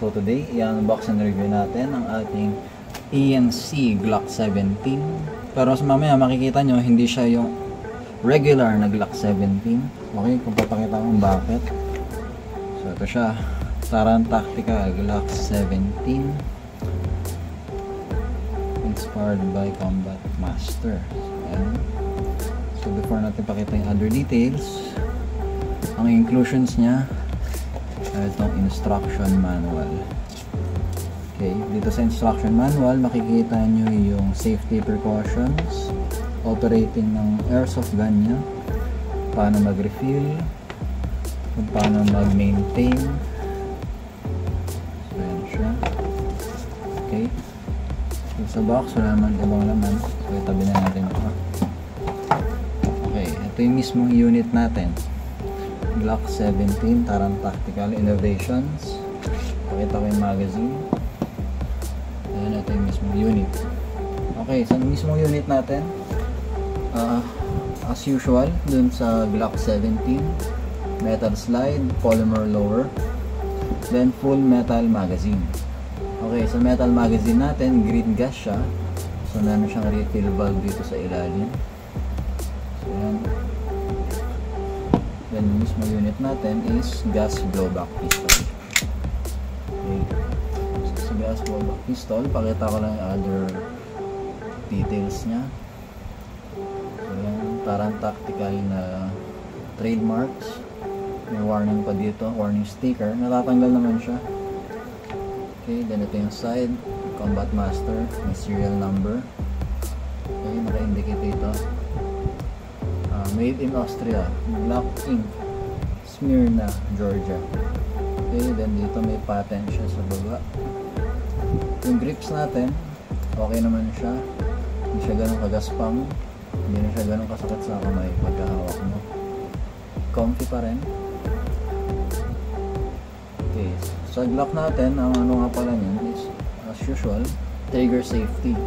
So today, i-unbox and review natin ang ating ANC Glock 17. Pero sa mamaya makikita nyo, hindi siya yung regular na Glock 17. Okay, kung papakita kong bakit. So ito siya, Taran Tactical Glock 17. Inspired by Combat Master. Ayan. So before natin pakita yung other details, ang inclusions niya, itong instruction manual. Okay, dito sa instruction manual makikita nyo yung safety precautions, operating ng airsoft gun niya, paano mag-refill, kung paano mag-maintain. So yan siya. Okay, so sa box wala naman ibang laman, so itabi na natin ito. Okay, ito yung mismong unit natin, Glock 17 Taran Tactical Innovations. Pakita ko yung magazine. Ayan, ito yung mismong unit. Okay, sa mismong unit natin, as usual, dun sa Glock 17, metal slide, polymer lower, then full metal magazine. Okay, sa metal magazine natin, green gas siya. So, meron siyang refill valve dito sa ilalim. So, ayan. Then, yung mismo unit natin is gas blowback pistol. Okay. So, sa gas blowback pistol, pakita ko lang yung other details niya. So, yung Taran Tactical na trademarks. May warning pa dito, warning sticker. Natatanggal naman siya. Okay, then ito yung side, Combat Master, may serial number. Okay, naka-indicate dito. Made in Austria, Glock Inc, Smyrna, Georgia. Okay, then dito may patent siya sa baba. Yung grips natin, okay naman siya. Hindi siya ganun kagaspang, hindi na siya ganun kasakit sa kamay pagkahawak mo. Comfy pa rin. Okay, sa Glock natin, ang ano nga pala niyan is, as usual, trigger safety.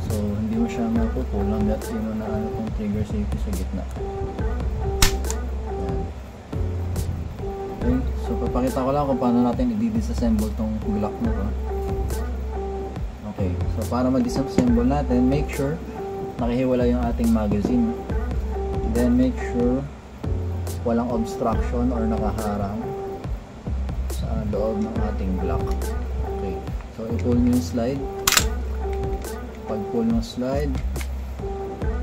So, hindi mo siya mapupul hanggat yun na ano itong trigger safety sa gitna. Ayan. Okay, so papakita ko lang kung paano natin i-disassemble itong Glock na to. Okay, so para ma-disassemble natin, make sure nakahiwala yung ating magazine. Then make sure walang obstruction or nakaharang sa loob ng ating Glock. Okay, so i-pull nyo yung slide. Pag pull ng slide,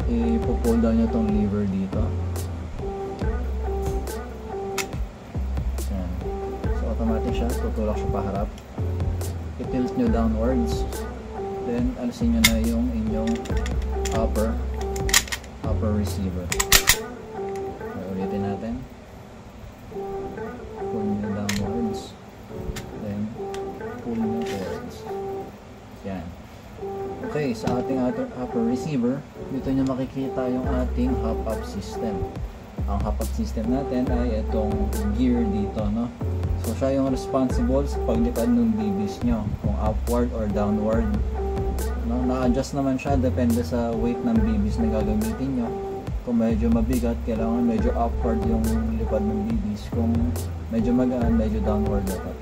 i-pull down nyo itong lever dito. Ayan. So automatic siya, tutulak siya paharap. I-tilt nyo downwards, then alisin nyo na yung inyong upper receiver. Okay, ulitin natin. Pull nyo downwards, then pull nyo towards. Yan. Okay, sa ating upper receiver, dito nyo makikita yung ating hop-up system. Ang hop-up system natin ay itong gear dito, no? So, siya yung responsible sa paglipad ng BBs nyo, kung upward or downward. No? Na-adjust naman siya, depende sa weight ng BBs na gagamitin nyo. Kung medyo mabigat, kailangan medyo upward yung lipad ng BBs. Kung medyo magaan, medyo downward dapat.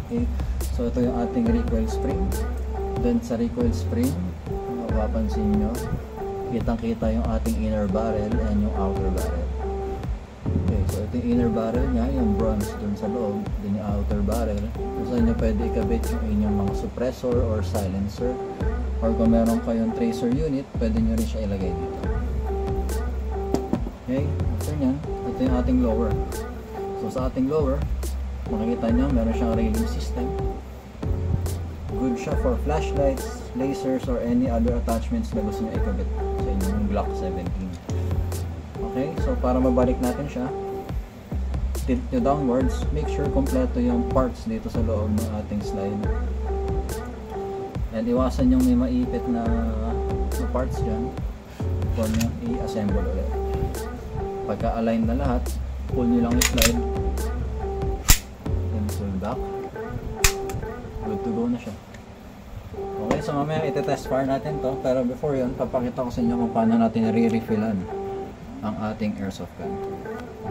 Okay, so ito yung ating recoil spring. Then sa recoil spring, mapapansin nyo, kitang-kita yung ating inner barrel and yung outer barrel. Okay, so ito yung inner barrel nya, yung bronze dun sa loob, then yung outer barrel. Kung saan nyo pwede ikabit yung inyong mga suppressor or silencer, or kung meron kayong tracer unit, pwede nyo rin siya ilagay dito. Okay, after nyan, ito yung ating lower. So sa ating lower, makikita nyo, meron siyang railing system. Good siya for flashlights, lasers, or any other attachments na gusto nyo ikabit sa inyong Glock 17. Okay, so para mabalik natin siya, tilt nyo downwards, make sure kompleto yung parts dito sa loob ng ating slide. And iwasan yung may maipit na parts dyan before nyo i-assemble ulit. Pagka-align na lahat, pull nyo lang yung slide, then pull back. Good to go na siya. Okay, so mamaya iti-test fire natin to, pero before yun, papakita ko sa inyo kung paano natin re-refillan ang ating airsoft gun.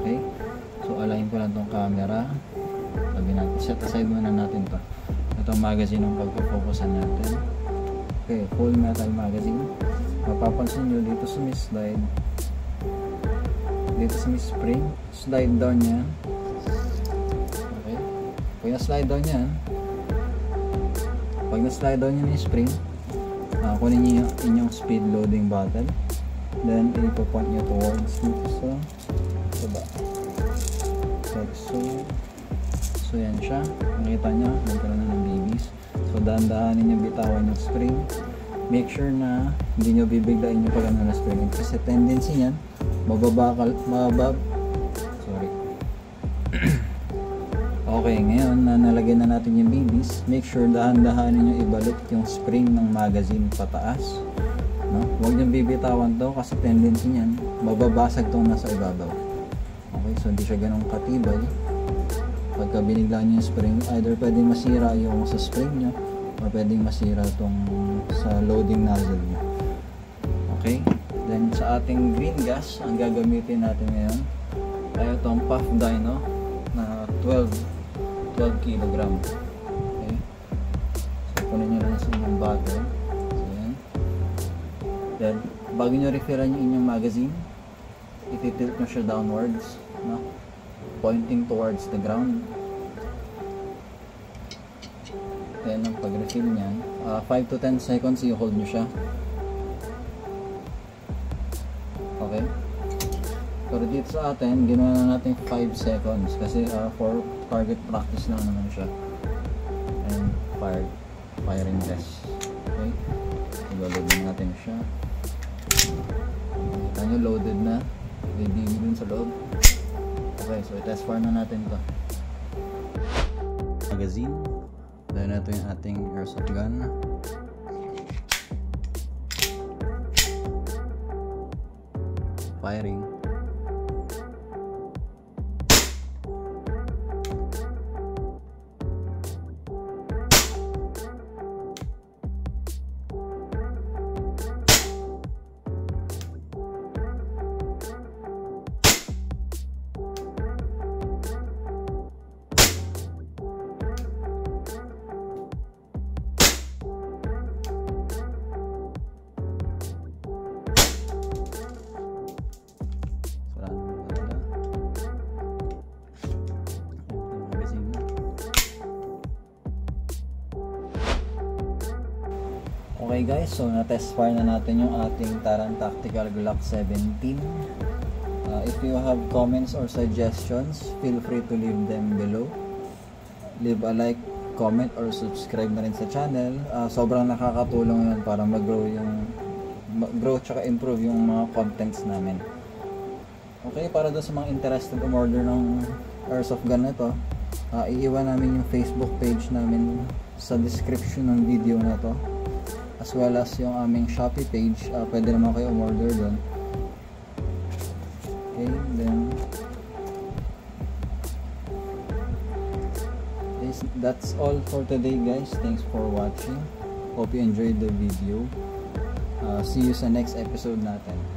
Okay, so align ko lang tong camera, tabi natin set aside muna natin to. Itong magazine ang pagpo-focusan natin. Okay, full metal magazine. Mapapansin nyo dito sa may slide, dito sa may spring, slide down yan. Okay, pag na-slide down yan, pag na-slide down yan yung spring, kunin nyo yung inyong speed loading bottle, then ipo-point nyo towards dito sa baba. Okay, so yan siya. Nakita nyo, magkaroon na ng BBs. So dahan-dahanin nyo bitawan yung spring. Make sure na hindi nyo bibiglain yung pag ano na spring, kasi tendency niyan sorry. Okay, ngayon na nalagay na natin yung BBs, make sure dahan-dahanin nyo ibalik yung spring ng magazine pataas, no? Huwag nyo bibitawan to kasi tendency niyan mababasag tong nasa ibabaw. Okay, so hindi siya ganun katibay. Pagka biniglaan nyo yung spring, either pwedeng masira yung sa spring nyo o pwedeng masira tong sa loading nozzle nyo. Okay, then sa ating green gas, ang gagamitin natin ngayon ay itong Puff Dyno na 12 kg. Okay, so punin nyo lang sa inyong bottle. So yan. Then bago nyo refillan yung inyong magazine, ititilt nyo siya downwards, no? Pointing towards the ground. Then ang pag-refill niyan, 5 to 10 seconds i-hold nyo siya. Okay, pero dito sa atin ginawa na natin 5 seconds kasi for target practice lang naman siya, and firing test. Okay, i-load natin siya. Kita nyo loaded na, may BB dun sa loob. Okay, so i-test fire na natin ito. Magazine. Dahil na ito yung ating airsoft gun. Firing. Okay guys, so na-test fire na natin yung ating Taran Tactical Glock 17. If you have comments or suggestions, feel free to leave them below. Leave a like, comment, or subscribe na rin sa channel. Sobrang nakakatulong yun para mag-grow tsaka improve yung mga contents namin. Okay, para doon sa mga interested umorder ng airsoft gun na to, iiwan namin yung Facebook page namin sa description ng video na to, as well as yung aming Shopee page. Pwede naman kayo umorder doon. Okay, then that's all for today guys. Thanks for watching. Hope you enjoyed the video. See you sa next episode natin.